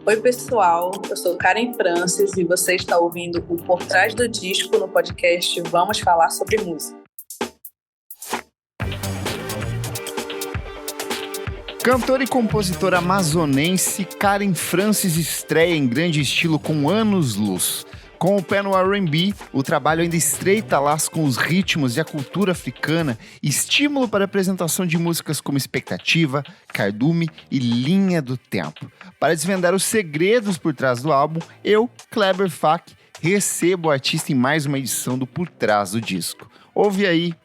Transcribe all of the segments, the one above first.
Oi, pessoal, eu sou Karen Francis e você está ouvindo o Por Trás do Disco no podcast Vamos Falar sobre Música. Cantora e compositora amazonense, Karen Francis estreia em grande estilo com Anos Luz. Com o pé no R&B, o trabalho ainda estreita laços com os ritmos e a cultura africana, estímulo para a apresentação de músicas como Expectativa, Cardume e Linha do Tempo. Para desvendar os segredos por trás do álbum, eu, Kleber Fak, recebo o artista em mais uma edição do Por Trás do Disco. Ouve aí.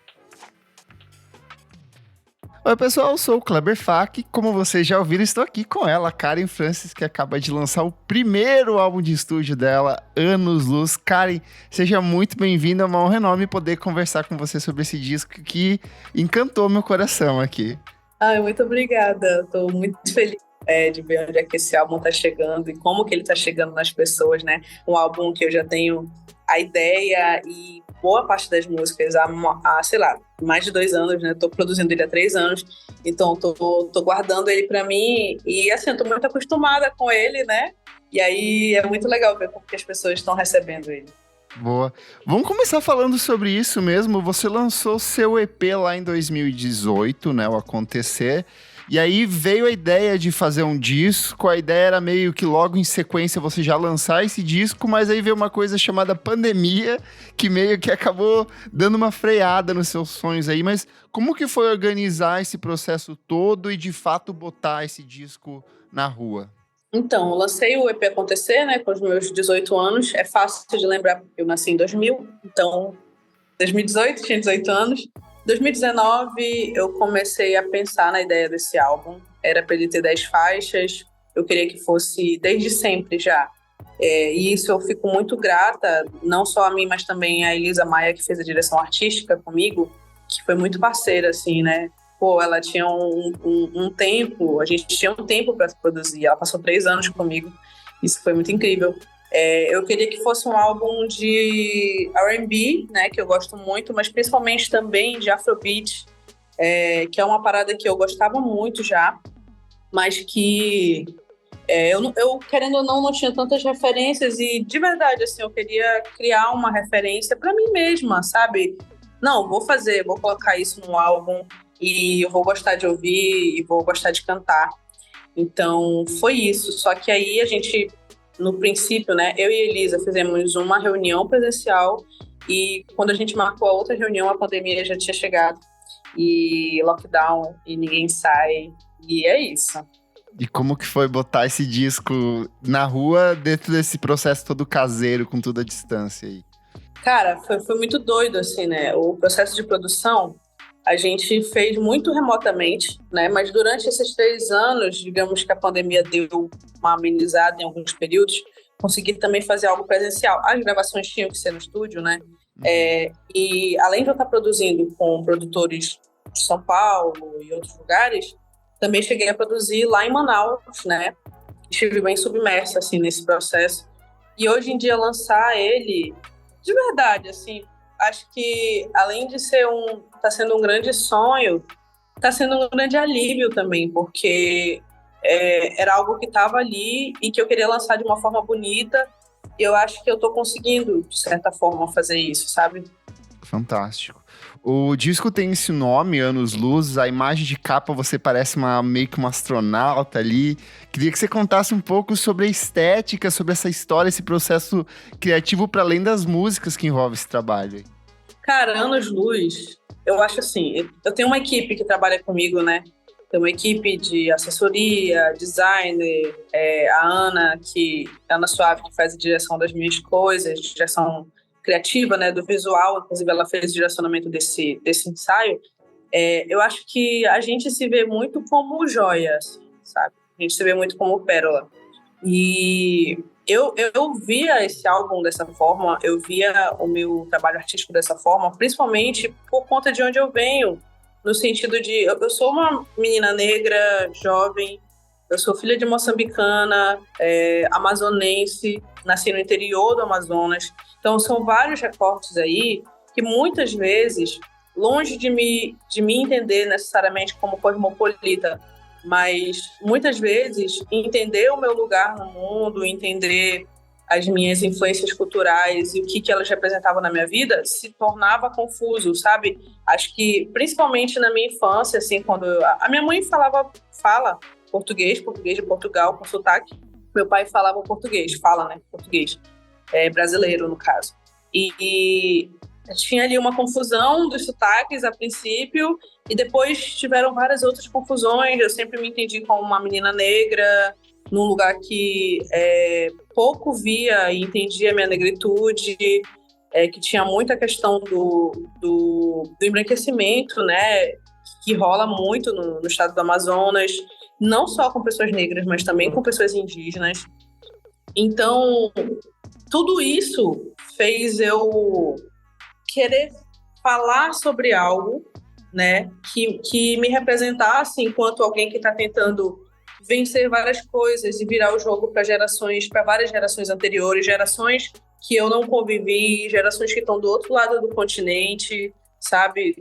Oi pessoal, eu sou o Kleber Fak, como vocês já ouviram, estou aqui com ela, Karen Francis, que acaba de lançar o primeiro álbum de estúdio dela, Anos Luz. Karen, seja muito bem-vinda, é uma honra enorme poder conversar com você sobre esse disco que encantou meu coração aqui. Muito obrigada, estou muito feliz de ver onde é que esse álbum está chegando e como que ele está chegando nas pessoas, né? Um álbum que eu já tenho a ideia e boa parte das músicas há sei lá, mais de 2 anos, né? Tô produzindo ele há 3 anos, então tô guardando ele pra mim e, assim, tô muito acostumada com ele, né? E aí é muito legal ver como que as pessoas estão recebendo ele. Boa. Vamos começar falando sobre isso mesmo. Você lançou seu EP lá em 2018, né? O Acontecer. E aí veio a ideia de fazer um disco, a ideia era meio que logo em sequência você já lançar esse disco, mas aí veio uma coisa chamada pandemia, que meio que acabou dando uma freada nos seus sonhos aí, mas como que foi organizar esse processo todo e de fato botar esse disco na rua? Então, eu lancei o EP Acontecer, né, com os meus 18 anos, é fácil de lembrar, eu nasci em 2000, então 2018, tinha 18 anos. 2019, eu comecei a pensar na ideia desse álbum. Era para ele ter 10 faixas. Eu queria que fosse desde sempre já. E isso eu fico muito grata, não só a mim, mas também a Elisa Maia, que fez a direção artística comigo, que foi muito parceira, assim, né? Pô, ela tinha um tempo, a gente tinha um tempo para produzir. Ela passou 3 anos comigo. Isso foi muito incrível. Eu queria que fosse um álbum de R&B, né, que eu gosto muito, mas principalmente também de Afrobeat, que é uma parada que eu gostava muito já, mas que eu, querendo ou não tinha tantas referências e, de verdade, assim, eu queria criar uma referência para mim mesma, sabe? Não, vou colocar isso no álbum e eu vou gostar de ouvir e vou gostar de cantar. Então, foi isso. Só que aí a gente... No princípio, né, eu e a Elisa fizemos uma reunião presencial e quando a gente marcou a outra reunião, a pandemia já tinha chegado e lockdown e ninguém sai e é isso. E como que foi botar esse disco na rua dentro desse processo todo caseiro, com toda a distância aí? Cara, foi muito doido, assim, né? O processo de produção a gente fez muito remotamente, né? Mas durante esses 3 anos, digamos que a pandemia deu uma amenizada em alguns períodos, consegui também fazer algo presencial. As gravações tinham que ser no estúdio, né? E além de eu estar produzindo com produtores de São Paulo e outros lugares, também cheguei a produzir lá em Manaus, né? Estive bem submersa, assim, nesse processo. E hoje em dia lançar ele, de verdade, assim, acho que além de tá sendo um grande sonho, tá sendo um grande alívio também, porque era algo que estava ali e que eu queria lançar de uma forma bonita e eu acho que eu tô conseguindo, de certa forma, fazer isso, sabe? Fantástico. O disco tem esse nome, Anos Luz, a imagem de capa você parece meio que uma astronauta ali. Queria que você contasse um pouco sobre a estética, sobre essa história, esse processo criativo para além das músicas que envolve esse trabalho. Cara, Anos Luz, eu acho assim, eu tenho uma equipe que trabalha comigo, né? Tem uma equipe de assessoria, designer, a Ana Suave, que faz a direção das minhas coisas, direção criativa, né, do visual, inclusive ela fez o direcionamento desse ensaio. Eu acho que a gente se vê muito como joia, assim, sabe? A gente se vê muito como pérola. E eu via esse álbum dessa forma, eu via o meu trabalho artístico dessa forma, principalmente por conta de onde eu venho, no sentido de... Eu sou uma menina negra, jovem, eu sou filha de moçambicana, amazonense, nasci no interior do Amazonas. Então, são vários recortes aí que muitas vezes, longe de me entender necessariamente como cosmopolita, mas muitas vezes entender o meu lugar no mundo, entender as minhas influências culturais e o que elas representavam na minha vida se tornava confuso, sabe? Acho que, principalmente na minha infância, assim, quando a minha mãe fala português de Portugal, com sotaque. Meu pai falava português, fala, né? Português. Brasileiro, no caso. E tinha ali uma confusão dos sotaques a princípio, e depois tiveram várias outras confusões. Eu sempre me entendi como uma menina negra, num lugar que pouco via e entendia a minha negritude, que tinha muita questão do embranquecimento, né, que rola muito no estado do Amazonas, não só com pessoas negras, mas também com pessoas indígenas. Então, tudo isso fez eu querer falar sobre algo, né, que me representasse enquanto alguém que está tentando vencer várias coisas e virar o jogo para várias gerações anteriores, gerações que eu não convivi, gerações que estão do outro lado do continente, sabe?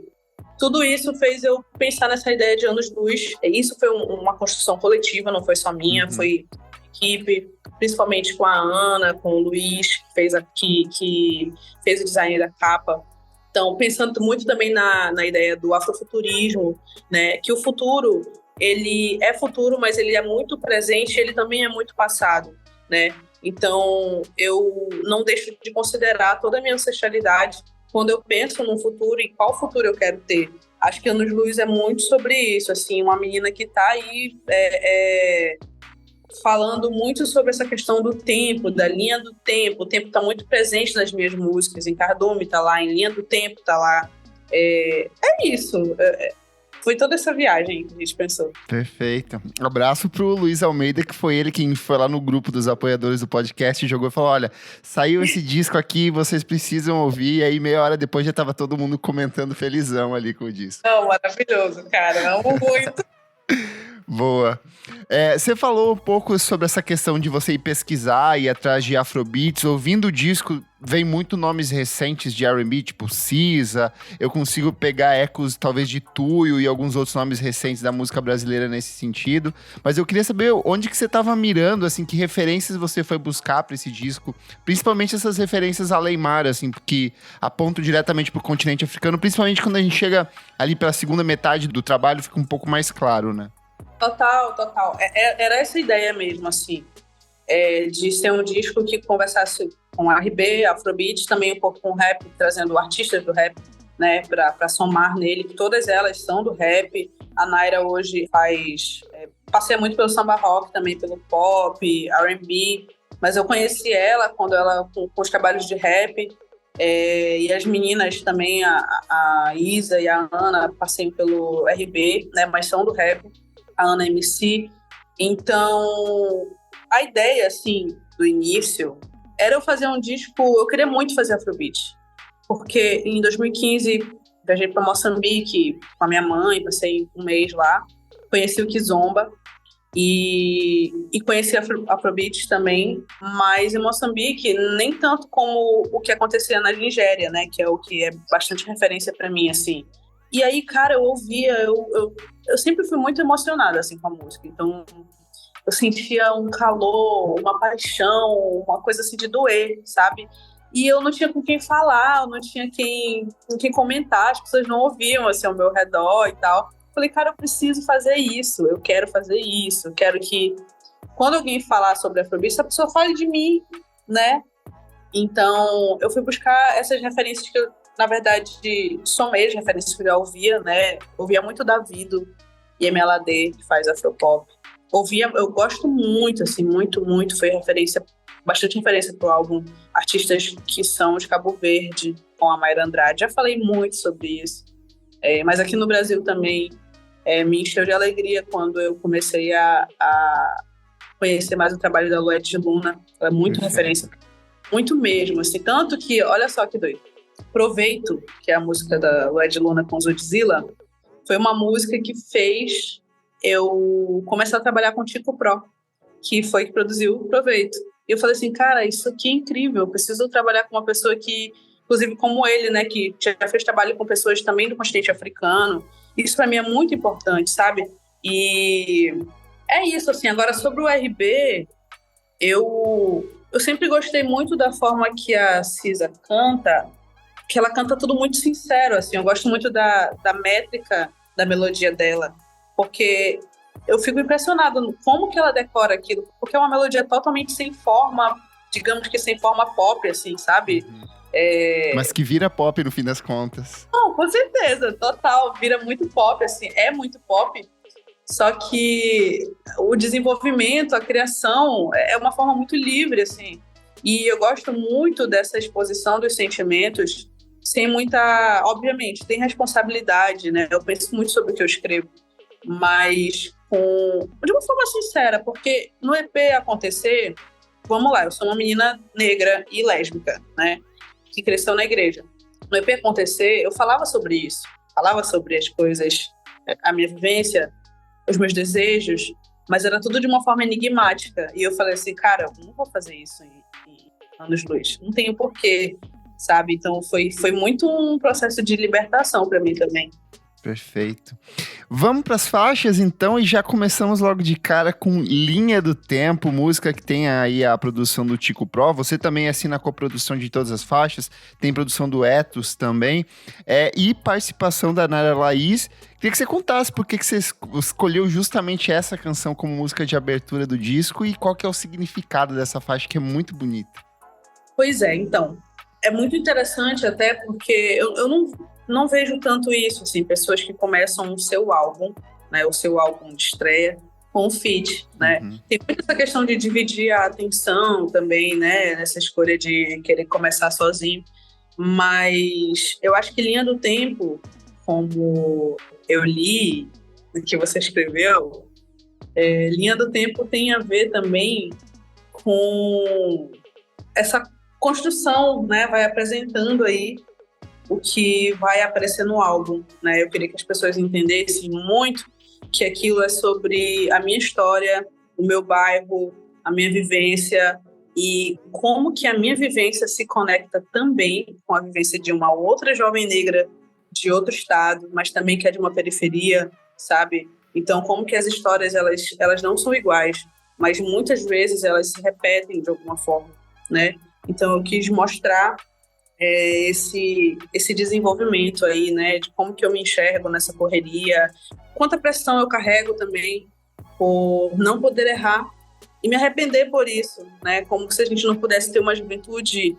Tudo isso fez eu pensar nessa ideia de anos-luz. Isso foi uma construção coletiva, não foi só minha, foi equipe, principalmente com a Ana, com o Luiz, que fez o design da capa. Então, pensando muito também na ideia do afrofuturismo, né? Que o futuro, ele é futuro, mas ele é muito presente, ele também é muito passado, né? Então, eu não deixo de considerar toda a minha ancestralidade quando eu penso no futuro e qual futuro eu quero ter. Acho que Anos Luz é muito sobre isso, assim, uma menina que está aí falando muito sobre essa questão do tempo, da linha do tempo. O tempo está muito presente nas minhas músicas, em Cardume está lá, em Linha do Tempo está lá. É isso. Foi toda essa viagem que a gente pensou. Perfeito. Um abraço pro Luiz Almeida, que foi ele quem foi lá no grupo dos apoiadores do podcast e jogou e falou, olha, saiu esse disco aqui, vocês precisam ouvir. E aí, meia hora depois, já tava todo mundo comentando felizão ali com o disco. Não, maravilhoso, cara. Amo muito. Boa. Você falou um pouco sobre essa questão de você ir pesquisar e ir atrás de Afrobeats. Ouvindo o disco, vem muito nomes recentes de R&B, tipo Cisa. Eu consigo pegar ecos, talvez, de Tuyo e alguns outros nomes recentes da música brasileira nesse sentido. Mas eu queria saber onde que você estava mirando, assim, que referências você foi buscar para esse disco. Principalmente essas referências a Leymar, assim, que apontam diretamente para o continente africano. Principalmente quando a gente chega ali pela segunda metade do trabalho, fica um pouco mais claro, né? Total. Era essa ideia mesmo, assim, de ser um disco que conversasse com R&B, Afrobeat, também um pouco com rap, trazendo artistas do rap, né, para somar nele, que todas elas são do rap. A Naira hoje passeia muito pelo samba rock, também pelo pop, R&B, mas eu conheci ela quando ela, com os trabalhos de rap, e as meninas também, a Isa e a Ana, passeiam pelo R&B, né, mas são do rap. A Ana MC. Então, a ideia, assim, do início, era eu fazer um disco. Eu queria muito fazer Afrobeat, porque em 2015 viajei para Moçambique com a minha mãe, passei um mês lá, conheci o Kizomba e conheci Afrobeat também, mas em Moçambique nem tanto como o que acontecia na Nigéria, né, que é o que é bastante referência para mim, assim. E aí, cara, eu ouvia, eu sempre fui muito emocionada, assim, com a música. Então, eu sentia um calor, uma paixão, uma coisa, assim, de doer, sabe? E eu não tinha com quem falar, eu não tinha com quem comentar, as pessoas não ouviam, assim, ao meu redor e tal. Falei, cara, eu preciso fazer isso, eu quero fazer isso, eu quero que, quando alguém falar sobre Afrobeat, a pessoa fale de mim, né? Então, eu fui buscar essas referências que eu, na verdade, somei as referências que eu já ouvia, né? Ouvia muito Davido e MLAD, que faz Afropop. Eu gosto muito, assim, muito, foi bastante referência pro álbum Artistas que são de Cabo Verde, com a Mayra Andrade. Já falei muito sobre isso. Mas aqui no Brasil também me encheu de alegria quando eu comecei a conhecer mais o trabalho da Lued Luna. Ela é muito referência, muito mesmo, assim. Tanto que, olha só que doido, Proveito, que é a música da Lued Luna com Zudzilla, foi uma música que fez eu começar a trabalhar com o Tico Pro, que foi que produziu o Proveito. E eu falei assim, cara, isso aqui é incrível, eu preciso trabalhar com uma pessoa que, inclusive como ele, né, que já fez trabalho com pessoas também do continente africano. Isso para mim é muito importante, sabe? E é isso, assim. Agora, sobre o R&B, eu sempre gostei muito da forma que a Cisa canta, que ela canta tudo muito sincero, assim. Eu gosto muito da métrica da melodia dela, porque eu fico impressionada no como que ela decora aquilo, porque é uma melodia totalmente sem forma, digamos que sem forma pop, assim, sabe? Mas que vira pop no fim das contas. Não, com certeza, total, vira muito pop, assim, é muito pop, só que o desenvolvimento, a criação é uma forma muito livre, assim, e eu gosto muito dessa exposição dos sentimentos, sem muita, obviamente, tem responsabilidade, né? Eu penso muito sobre o que eu escrevo, mas de uma forma sincera, porque no EP Acontecer, vamos lá, eu sou uma menina negra e lésbica, né? Que cresceu na igreja. No EP Acontecer, eu falava sobre isso, falava sobre as coisas, a minha vivência, os meus desejos, mas era tudo de uma forma enigmática. E eu falei assim, cara, eu não vou fazer isso em anos-luz, não tenho porquê, sabe? Então foi muito um processo de libertação para mim também. Perfeito. Vamos para as faixas, então, e já começamos logo de cara com Linha do Tempo, música que tem aí a produção do Tico Pro. Você também assina a coprodução de todas as faixas, tem produção do Etos também, e participação da Nara Laís. Queria que você contasse por que você escolheu justamente essa canção como música de abertura do disco e qual que é o significado dessa faixa, que é muito bonita. Pois é, então, é muito interessante até porque eu não vejo tanto isso, assim, pessoas que começam o seu álbum, né, o seu álbum de estreia, com um feat, né? Tem muita essa questão de dividir a atenção também, né, nessa escolha de querer começar sozinho, mas eu acho que Linha do Tempo, como eu li o que você escreveu, Linha do Tempo tem a ver também com essa construção, né, vai apresentando aí o que vai aparecer no álbum, né? Eu queria que as pessoas entendessem muito que aquilo é sobre a minha história, o meu bairro, a minha vivência e como que a minha vivência se conecta também com a vivência de uma outra jovem negra de outro estado, mas também que é de uma periferia, sabe? Então, como que as histórias, elas não são iguais, mas muitas vezes elas se repetem de alguma forma, né? Então, eu quis mostrar esse desenvolvimento aí, né, de como que eu me enxergo nessa correria, quanta pressão eu carrego também por não poder errar e me arrepender por isso, né, como se a gente não pudesse ter uma juventude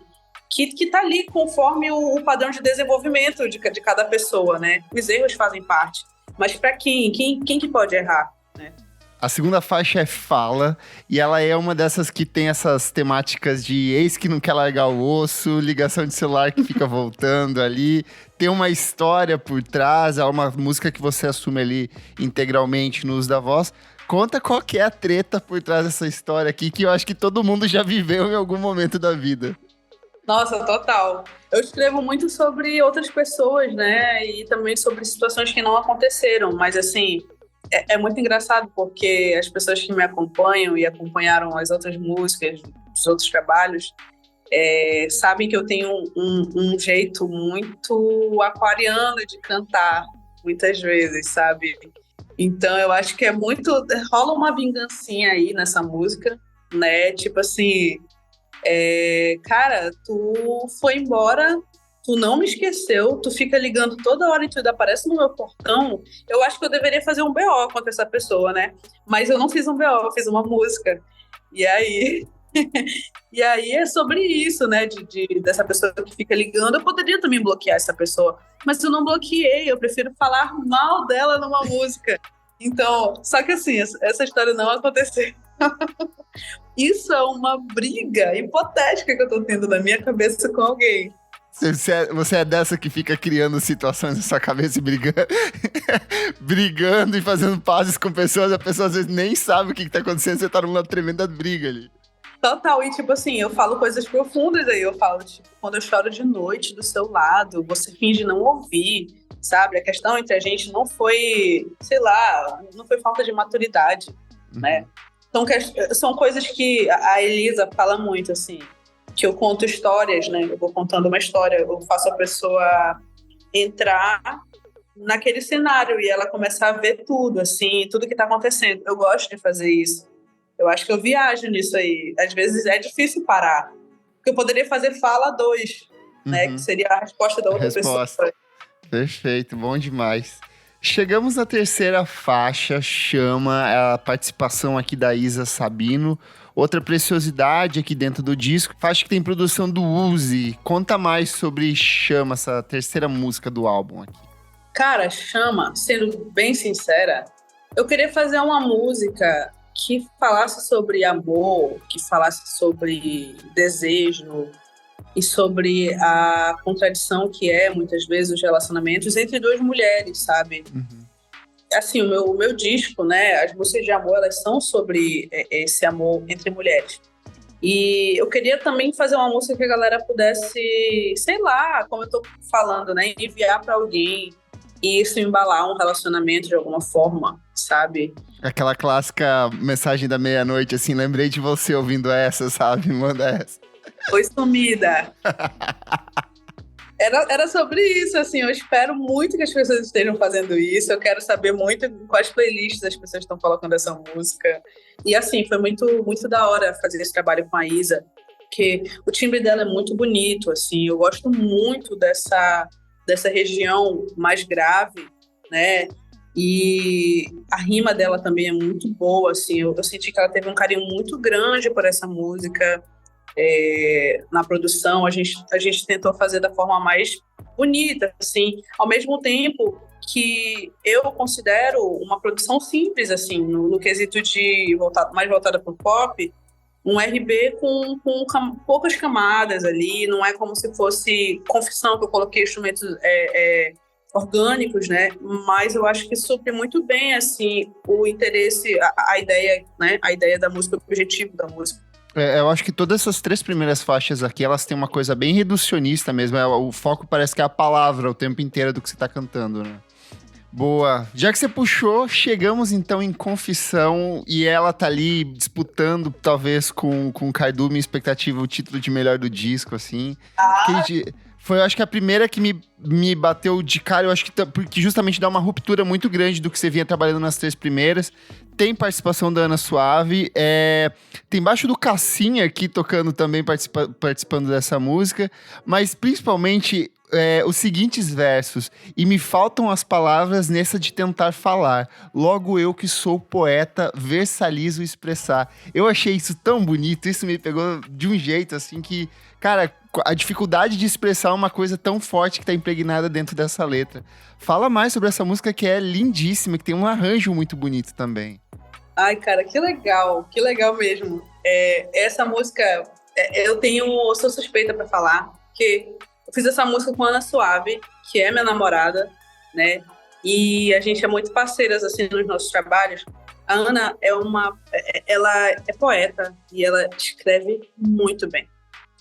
que tá ali conforme o padrão de desenvolvimento de cada pessoa, né, os erros fazem parte, mas para quem que pode errar, né? A segunda faixa é Fala, e ela é uma dessas que tem essas temáticas de ex que não quer largar o osso, ligação de celular que fica voltando ali, tem uma história por trás, é uma música que você assume ali integralmente no uso da voz. Conta qual que é a treta por trás dessa história aqui, que eu acho que todo mundo já viveu em algum momento da vida. Nossa, total. Eu escrevo muito sobre outras pessoas, né, e também sobre situações que não aconteceram, mas assim... É muito engraçado porque as pessoas que me acompanham e acompanharam as outras músicas, os outros trabalhos, sabem que eu tenho um jeito muito aquariano de cantar, muitas vezes, sabe? Então eu acho que rola uma vingancinha aí nessa música, né? Tipo assim, cara, tu foi embora... Tu não me esqueceu, tu fica ligando toda hora e tu aparece no meu portão. Eu acho que eu deveria fazer um BO contra essa pessoa, né? Mas eu não fiz um BO, eu fiz uma música. E aí... e aí é sobre isso, né? Dessa pessoa que fica ligando. Eu poderia também bloquear essa pessoa, mas eu não bloqueei, eu prefiro falar mal dela numa música. Então, só que assim, essa história não aconteceu. Isso é uma briga hipotética que eu tô tendo na minha cabeça com alguém. Você é dessa que fica criando situações na sua cabeça e brigando, brigando e fazendo pazes com pessoas, a pessoa às vezes nem sabe o que tá acontecendo, você tá numa tremenda briga ali. Total, e tipo assim, eu falo coisas profundas aí, eu falo, tipo, quando eu choro de noite do seu lado, você finge não ouvir, sabe? A questão entre a gente não foi, sei lá, não foi falta de maturidade, né? Então, são coisas que a Elisa fala muito, assim, que eu conto histórias, né? Eu vou contando uma história, eu faço a pessoa entrar naquele cenário e ela começar a ver tudo, assim, tudo que tá acontecendo. Eu gosto de fazer isso. Eu acho que eu viajo nisso aí. Às vezes é difícil parar. Porque eu poderia fazer fala 2, né? Que seria a resposta da outra pessoa. Perfeito, bom demais. Chegamos à terceira faixa, Chama, a participação aqui da Isa Sabino. Outra preciosidade aqui dentro do disco, faixa que tem produção do Uzi. Conta mais sobre Chama, essa terceira música do álbum aqui. Cara, Chama, sendo bem sincera, eu queria fazer uma música que falasse sobre amor, que falasse sobre desejo e sobre a contradição que é, muitas vezes, os relacionamentos entre duas mulheres, sabe? Assim, o meu disco, né, as músicas de amor, elas são sobre esse amor entre mulheres. E eu queria também fazer uma música que a galera pudesse, sei lá, como eu tô falando, né, enviar para alguém e isso embalar um relacionamento de alguma forma, sabe? Aquela clássica mensagem da meia-noite, assim, lembrei de você ouvindo essa, sabe? Manda essa. Oi, sumida. Era sobre isso, assim, eu espero muito que as pessoas estejam fazendo isso, eu quero saber muito quais playlists as pessoas estão colocando essa música. E assim, foi muito, muito da hora fazer esse trabalho com a Isa, porque o timbre dela é muito bonito, assim, eu gosto muito dessa região mais grave, né? E a rima dela também é muito boa, assim, eu senti que ela teve um carinho muito grande por essa música. Na produção, a gente tentou fazer da forma mais bonita, assim, ao mesmo tempo que eu considero uma produção simples, assim, no quesito de mais voltada para o pop, um R&B com poucas camadas ali, não é como se fosse Confissão, que eu coloquei instrumentos orgânicos, né, mas eu acho que supre muito bem, assim, o interesse, a ideia, né, a ideia da música, o objetivo da música. Eu acho que todas essas 3 primeiras faixas aqui, elas têm uma coisa bem reducionista mesmo. O foco parece que é a palavra o tempo inteiro do que você tá cantando, né? Boa. Já que você puxou, chegamos então em Confissão e ela tá ali disputando, talvez, com o Kaidu, minha expectativa, o título de melhor do disco, assim. Foi, eu acho que a primeira que me bateu de cara, eu acho que porque justamente dá uma ruptura muito grande do que você vinha trabalhando nas 3 primeiras. Tem participação da Ana Suave, tem baixo do Cassinha aqui tocando também, participando dessa música, mas principalmente os seguintes versos: e me faltam as palavras nessa de tentar falar, logo eu que sou poeta, versalizo expressar. Eu achei isso tão bonito, isso me pegou de um jeito assim que, cara, a dificuldade de expressar uma coisa tão forte que tá impregnada dentro dessa letra. Fala mais sobre essa música que é lindíssima, que tem um arranjo muito bonito também. Ai, cara, que legal mesmo. Essa música, sou suspeita pra falar, porque eu fiz essa música com a Ana Suave, que é minha namorada, né? E a gente é muito parceiras, assim, nos nossos trabalhos. A Ana ela é poeta e ela escreve muito bem.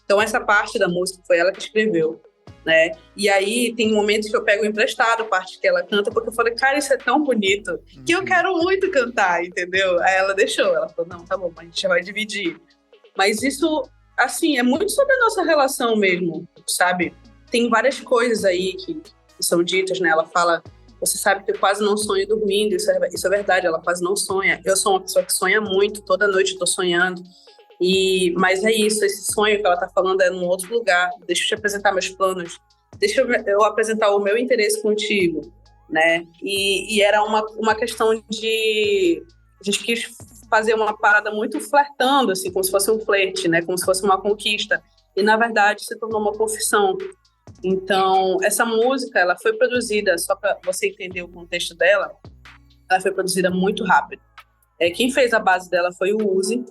Então, essa parte da música foi ela que escreveu, né? E aí, tem momentos que eu pego emprestado a parte que ela canta, porque eu falei, cara, isso é tão bonito, que eu quero muito cantar, entendeu? Aí ela deixou, ela falou, não, tá bom, mas a gente já vai dividir. Mas isso, assim, é muito sobre a nossa relação mesmo, sabe? Tem várias coisas aí que são ditas, né? Ela fala, você sabe que eu quase não sonho dormindo, isso é verdade, ela quase não sonha. Eu sou uma pessoa que sonha muito, toda noite eu tô sonhando. Mas é isso, esse sonho que ela tá falando é num outro lugar. Deixa eu te apresentar meus planos. Deixa eu apresentar o meu interesse contigo, né? E era uma questão de... A gente quis fazer uma parada muito flertando, assim, como se fosse um flerte, né? Como se fosse uma conquista. E, na verdade, se tornou uma confissão. Então, essa música, ela foi produzida, só para você entender o contexto dela, ela foi produzida muito rápido. Quem fez a base dela foi o Uzi.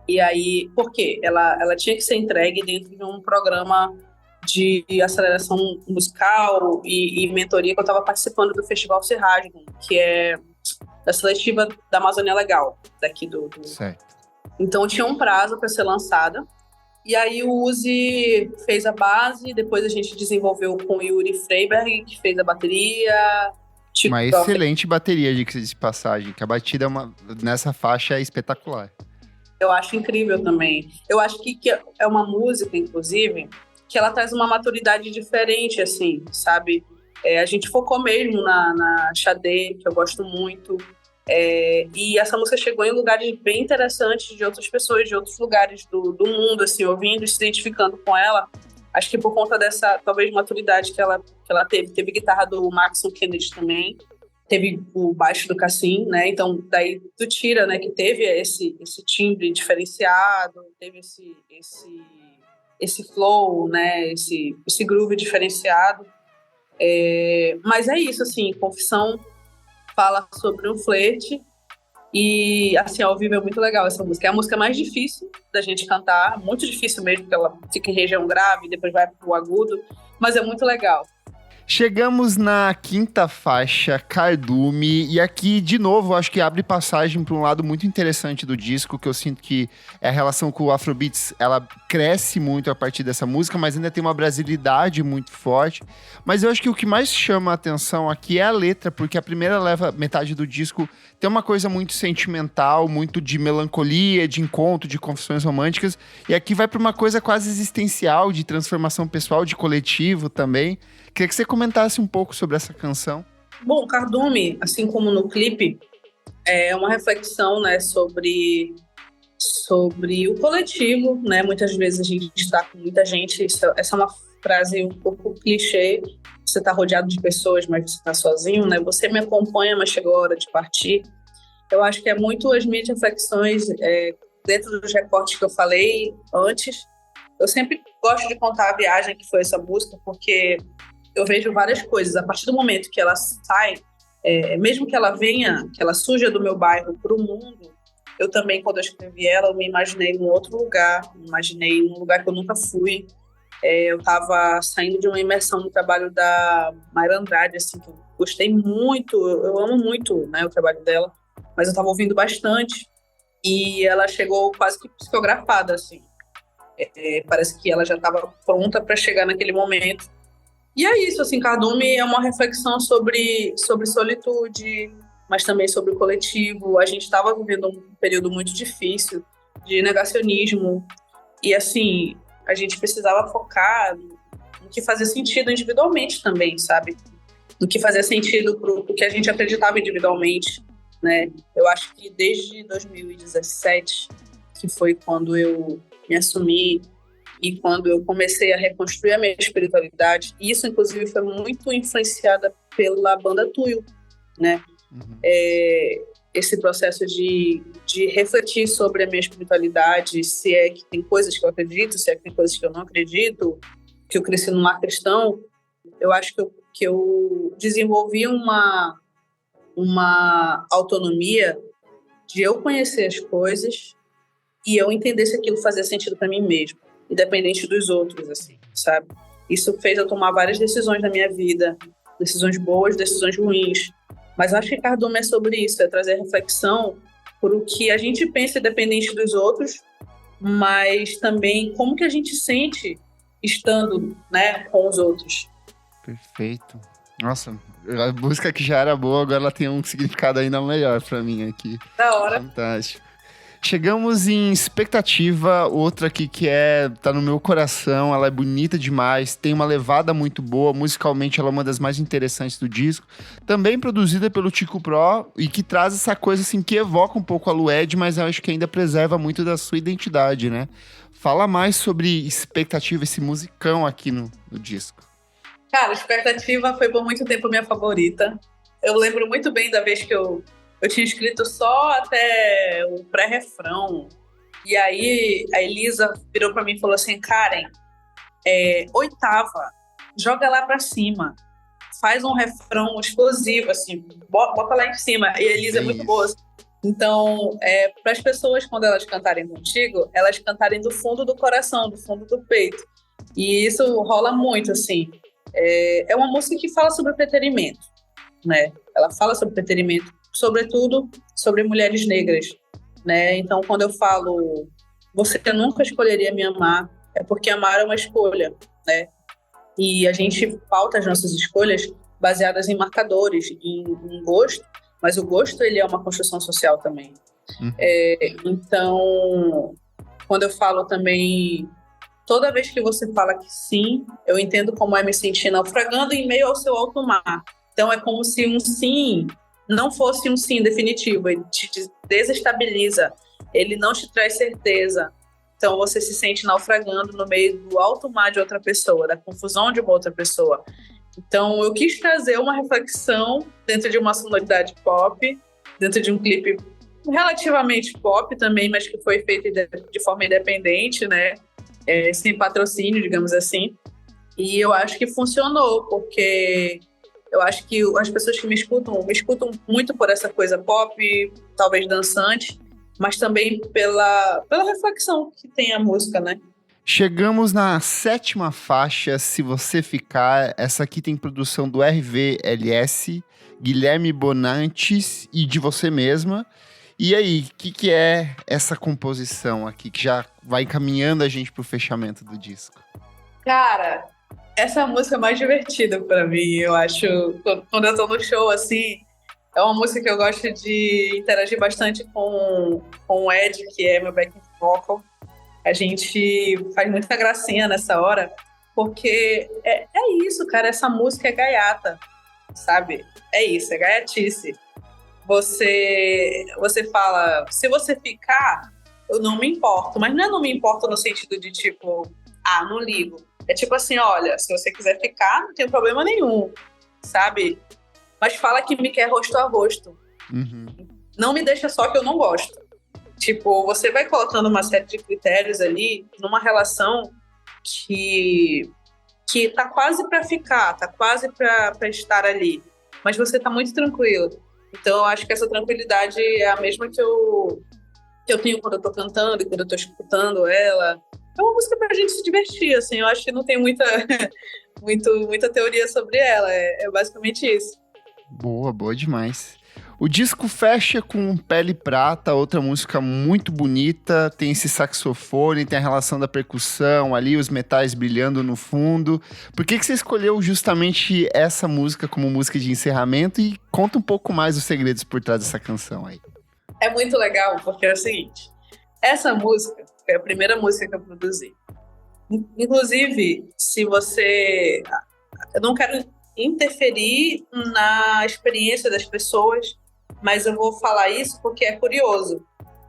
E aí, por quê? Ela tinha que ser entregue dentro de um programa de aceleração musical e mentoria que eu estava participando do Festival Serrasgum, que é da seletiva da Amazônia Legal, daqui do... Certo. Então, tinha um prazo para ser lançada. E aí, o Uzi fez a base, depois a gente desenvolveu com o Yuri Freiberg, que fez a bateria. Uma excelente bateria de passagem, que a batida nessa faixa é espetacular. Eu acho incrível também. Eu acho que é uma música, inclusive, que ela traz uma maturidade diferente, assim, sabe? A gente focou mesmo na Xadê, que eu gosto muito, e essa música chegou em lugares bem interessantes de outras pessoas, de outros lugares do mundo, assim, ouvindo e se identificando com ela. Acho que por conta dessa, talvez, maturidade que ela teve. Teve guitarra do Maxon Kennedy também, teve o baixo do Cassim, né? Então, daí tu tira, né, que teve esse timbre diferenciado, teve esse flow, né, esse groove diferenciado. Mas é isso, assim, Confissão fala sobre um flerte e, assim, ao vivo é muito legal essa música. É a música mais difícil da gente cantar, muito difícil mesmo, porque ela fica em região grave, depois vai pro agudo, mas é muito legal. Chegamos na quinta faixa, Cardume, e aqui, de novo, acho que abre passagem para um lado muito interessante do disco, que eu sinto que é a relação com o Afrobeats, ela cresce muito a partir dessa música, mas ainda tem uma brasilidade muito forte. Mas eu acho que o que mais chama a atenção aqui é a letra, porque a primeira metade do disco tem uma coisa muito sentimental, muito de melancolia, de encontro, de confissões românticas, e aqui vai para uma coisa quase existencial, de transformação pessoal, de coletivo também. Queria que você comentasse um pouco sobre essa canção. Bom, Cardume, assim como no clipe, é uma reflexão, né, sobre o coletivo, né? Muitas vezes a gente está com muita gente, essa é uma frase um pouco clichê, você está rodeado de pessoas, mas você está sozinho, né? Você me acompanha, mas chegou a hora de partir. Eu acho que é muito as minhas reflexões dentro dos recortes que eu falei antes. Eu sempre gosto de contar a viagem que foi essa música, porque eu vejo várias coisas. A partir do momento que ela sai, mesmo que ela venha, que ela surja do meu bairro para o mundo, eu também, quando eu escrevi ela, eu me imaginei em um outro lugar, me imaginei em um lugar que eu nunca fui. Eu estava saindo de uma imersão no trabalho da Mayra Andrade, assim, que eu gostei muito, eu amo muito, né, o trabalho dela, mas eu estava ouvindo bastante, e ela chegou quase que psicografada, assim. Parece que ela já estava pronta para chegar naquele momento. E é isso, assim, Cardume é uma reflexão sobre solitude, mas também sobre o coletivo. A gente estava vivendo um período muito difícil de negacionismo e, assim, a gente precisava focar no que fazia sentido individualmente também, sabe? No que fazia sentido para o que a gente acreditava individualmente, né? Eu acho que desde 2017, que foi quando eu me assumi e quando eu comecei a reconstruir a minha espiritualidade, e isso, inclusive, foi muito influenciada pela banda Tuyo, né? Uhum. Esse processo de refletir sobre a minha espiritualidade, se é que tem coisas que eu acredito, se é que tem coisas que eu não acredito, que eu cresci num lar cristão, eu acho que eu desenvolvi uma autonomia de eu conhecer as coisas e eu entender se aquilo fazia sentido para mim mesmo, independente dos outros, assim, sabe? Isso fez eu tomar várias decisões na minha vida, decisões boas, decisões ruins. Mas eu acho que Cardume é sobre isso, é trazer reflexão por o que a gente pensa independente dos outros, mas também como que a gente sente estando, né, com os outros. Perfeito. Nossa, a música que já era boa, agora ela tem um significado ainda melhor pra mim aqui. Da hora. Fantástico. Chegamos em Expectativa, outra aqui que tá no meu coração, ela é bonita demais, tem uma levada muito boa, musicalmente ela é uma das mais interessantes do disco, também produzida pelo Tico Pro e que traz essa coisa assim que evoca um pouco a Lued, mas eu acho que ainda preserva muito da sua identidade, né? Fala mais sobre Expectativa, esse musicão aqui no disco. Cara, Expectativa foi por muito tempo minha favorita. Eu lembro muito bem da vez que eu tinha escrito só até o pré-refrão. E aí a Elisa virou pra mim e falou assim: Karen, oitava, joga lá pra cima. Faz um refrão explosivo, assim, bota lá em cima. E a Elisa é muito boa. Então, para as pessoas, quando elas cantarem contigo, elas cantarem do fundo do coração, do fundo do peito. E isso rola muito, assim. É uma música que fala sobre preterimento, né? Ela fala sobre preterimento, sobretudo sobre mulheres negras, né? Então, quando eu falo você nunca escolheria me amar, é porque amar é uma escolha, né? E a gente pauta as nossas escolhas baseadas em marcadores, em gosto, mas o gosto, ele é uma construção social também. Então, quando eu falo também Toda vez que você fala que sim, eu entendo como é me sentir naufragando em meio ao seu alto mar. Então é como se um sim não fosse um sim definitivo, ele te desestabiliza, ele não te traz certeza. Então você se sente naufragando no meio do alto mar de outra pessoa, da confusão de uma outra pessoa. Então eu quis trazer uma reflexão dentro de uma sonoridade pop, dentro de um clipe relativamente pop também, mas que foi feito de forma independente, né? Sem patrocínio, digamos assim. E eu acho que funcionou, porque eu acho que as pessoas que me escutam muito por essa coisa pop, talvez dançante, mas também pela reflexão que tem a música, né? Chegamos na 7ª faixa, Se Você Ficar. Essa aqui tem produção do RVLS, Guilherme Bonantes e de você mesma. E aí, o que é essa composição aqui, que já vai encaminhando a gente pro fechamento do disco? Cara, essa é a música mais divertida pra mim, eu acho. Quando eu tô no show, assim, é uma música que eu gosto de interagir bastante com o Ed, que é meu backing vocal. A gente faz muita gracinha nessa hora, porque é isso, cara. Essa música é gaiata, sabe? É isso, é gaiatice. Você fala, se você ficar, eu não me importo. Mas não me importo no sentido de tipo, não ligo. É tipo assim, olha, se você quiser ficar, não tem problema nenhum, sabe? Mas fala que me quer rosto a rosto. Uhum. Não me deixa só que eu não gosto. Tipo, você vai colocando uma série de critérios ali numa relação que tá quase para ficar, tá quase para estar ali. Mas você tá muito tranquilo. Então, eu acho que essa tranquilidade é a mesma que eu tenho quando eu tô cantando e quando eu tô escutando ela. É uma música pra gente se divertir, assim. Eu acho que não tem muita teoria sobre ela. É basicamente isso. Boa demais. O disco fecha com Pele Prata, outra música muito bonita, tem esse saxofone, tem a relação da percussão ali, os metais brilhando no fundo. Por que você escolheu justamente essa música como música de encerramento? E conta um pouco mais os segredos por trás dessa canção aí. É muito legal, porque é o seguinte, essa música foi a primeira música que eu produzi. Inclusive, se você... Eu não quero interferir na experiência das pessoas, mas eu vou falar isso porque é curioso.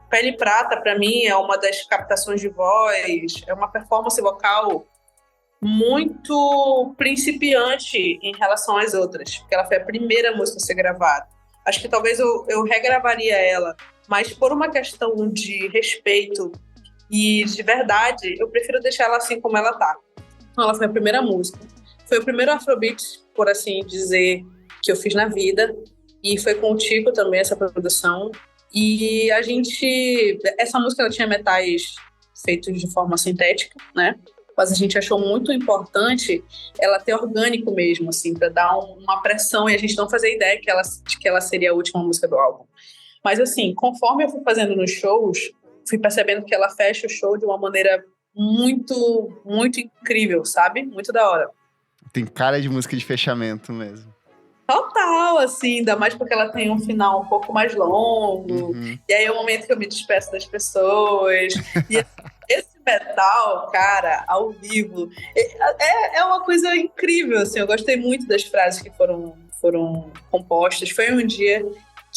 Pele Prata, para mim, é uma das captações de voz, é uma performance vocal muito principiante em relação às outras, porque ela foi a primeira música a ser gravada. Acho que talvez eu regravaria ela, mas por uma questão de respeito e de verdade, eu prefiro deixar ela assim como ela tá. Então, ela foi a primeira música. Foi o primeiro Afrobeat, por assim dizer, que eu fiz na vida. E foi com o Tico também, essa produção. E essa música ela tinha metais feitos de forma sintética, né? Mas a gente achou muito importante ela ter orgânico mesmo, assim, para dar uma pressão e a gente não fazer ideia de que ela seria a última música do álbum. Mas, assim, conforme eu fui fazendo nos shows, fui percebendo que ela fecha o show de uma maneira muito, muito incrível, sabe? Muito da hora. Tem cara de música de fechamento mesmo. Total, assim, ainda mais porque ela tem um final um pouco mais longo. Uhum. E aí é o momento que eu me despeço das pessoas. E esse metal, cara, ao vivo, é uma coisa incrível, assim. Eu gostei muito das frases que foram compostas. Foi um dia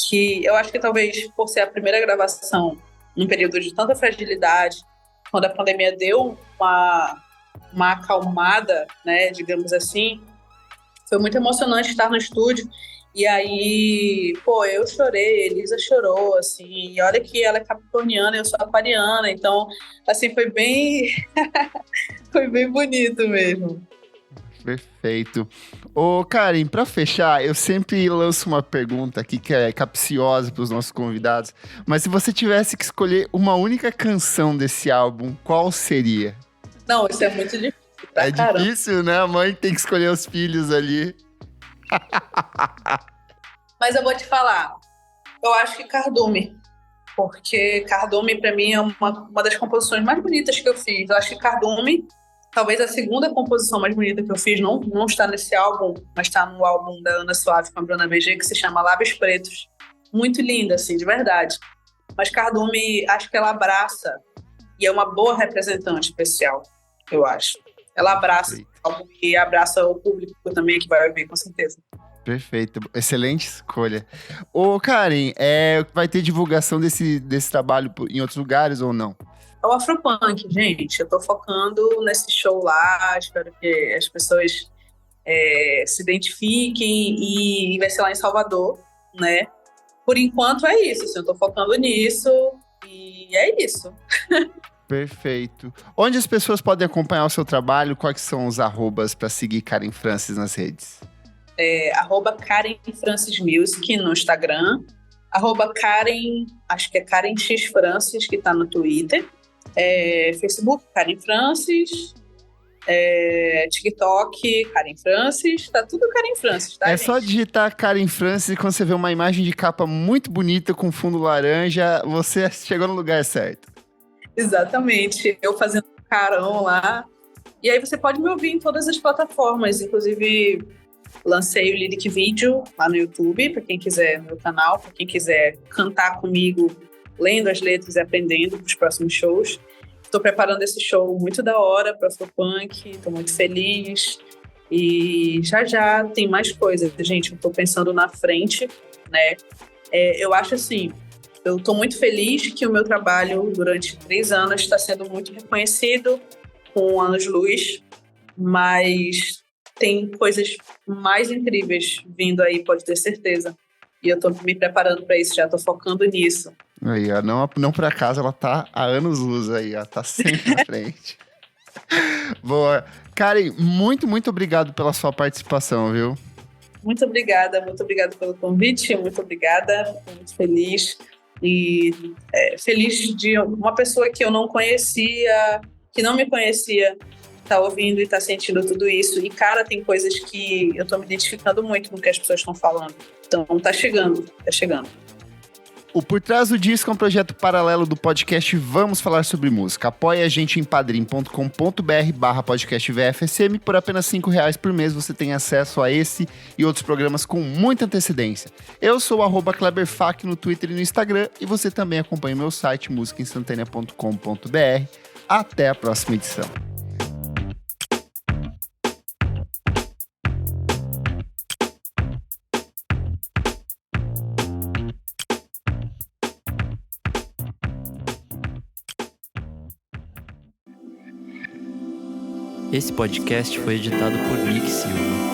que eu acho que talvez por ser a primeira gravação num período de tanta fragilidade, quando a pandemia deu uma acalmada, né, digamos assim, foi muito emocionante estar no estúdio. E aí, eu chorei, Elisa chorou, assim, e olha que ela é capricorniana, eu sou aquariana, então, assim, foi bem foi bem bonito mesmo. Perfeito. Ô, Karen, pra fechar, eu sempre lanço uma pergunta aqui que é capciosa para os nossos convidados, mas se você tivesse que escolher uma única canção desse álbum, qual seria? Não, isso é muito difícil. É difícil, né? A mãe tem que escolher os filhos ali. Mas eu vou te falar, eu acho que Cardume, porque Cardume pra mim é uma das composições mais bonitas que eu fiz. Eu acho que Cardume, talvez a segunda composição mais bonita que eu fiz, não está nesse álbum, mas está no álbum da Ana Suave com a Bruna BG, que se chama Lábios Pretos. Muito linda, assim, de verdade. Mas Cardume, acho que ela abraça e é uma boa representante especial. eu acho. Ela abraça, algo que abraça o público também, que vai ouvir, com certeza. Perfeito, excelente escolha. Ô, Karen, vai ter divulgação desse trabalho em outros lugares ou não? É o Afropunk, gente. Eu tô focando nesse show lá, espero que as pessoas se identifiquem, e vai ser lá em Salvador, né? Por enquanto é isso, assim, eu tô focando nisso e é isso. Perfeito. Onde as pessoas podem acompanhar o seu trabalho? Quais são os arrobas para seguir Karen Francis nas redes? Karen Francis Music no Instagram, Karen, acho que é Karen X Francis, que tá no Twitter, Facebook, Karen Francis, TikTok, Karen Francis, tá tudo Karen Francis, tá, É gente? só digitar Karen Francis e quando você vê uma imagem de capa muito bonita com fundo laranja, você chegou no lugar certo. Exatamente, eu fazendo carão lá. E aí você pode me ouvir em todas as plataformas, inclusive lancei o Lyric Video lá no YouTube, para quem quiser, no meu canal, para quem quiser cantar comigo, lendo as letras e aprendendo para os próximos shows. Estou preparando esse show muito da hora para o Afropunk, estou muito feliz. E já tem mais coisas, gente, eu estou pensando na frente, né? Eu acho assim, eu estou muito feliz que o meu trabalho durante 3 anos está sendo muito reconhecido com anos-luz, mas tem coisas mais incríveis vindo aí, pode ter certeza. E eu tô me preparando para isso, já tô focando nisso. Aí, ó, não por acaso, ela tá há anos-luz aí, ó, tá sempre na frente. Boa. Karen, muito, muito obrigado pela sua participação, viu? Muito obrigada pelo convite, muito obrigada, fico muito feliz. E feliz de uma pessoa que eu não conhecia, que não me conhecia, tá ouvindo e tá sentindo tudo isso. E, cara, tem coisas que eu tô me identificando muito com o que as pessoas estão falando. Então, tá chegando. O Por Trás do Disco é um projeto paralelo do podcast Vamos Falar Sobre Música. Apoie a gente em padrim.com.br/podcast VFSM. Por apenas R$5 por mês você tem acesso a esse e outros programas com muita antecedência. Eu sou o @KleberFac no Twitter e no Instagram e você também acompanha o meu site musicainstantanea.com.br. Até a próxima edição. Esse podcast foi editado por Nick Silva.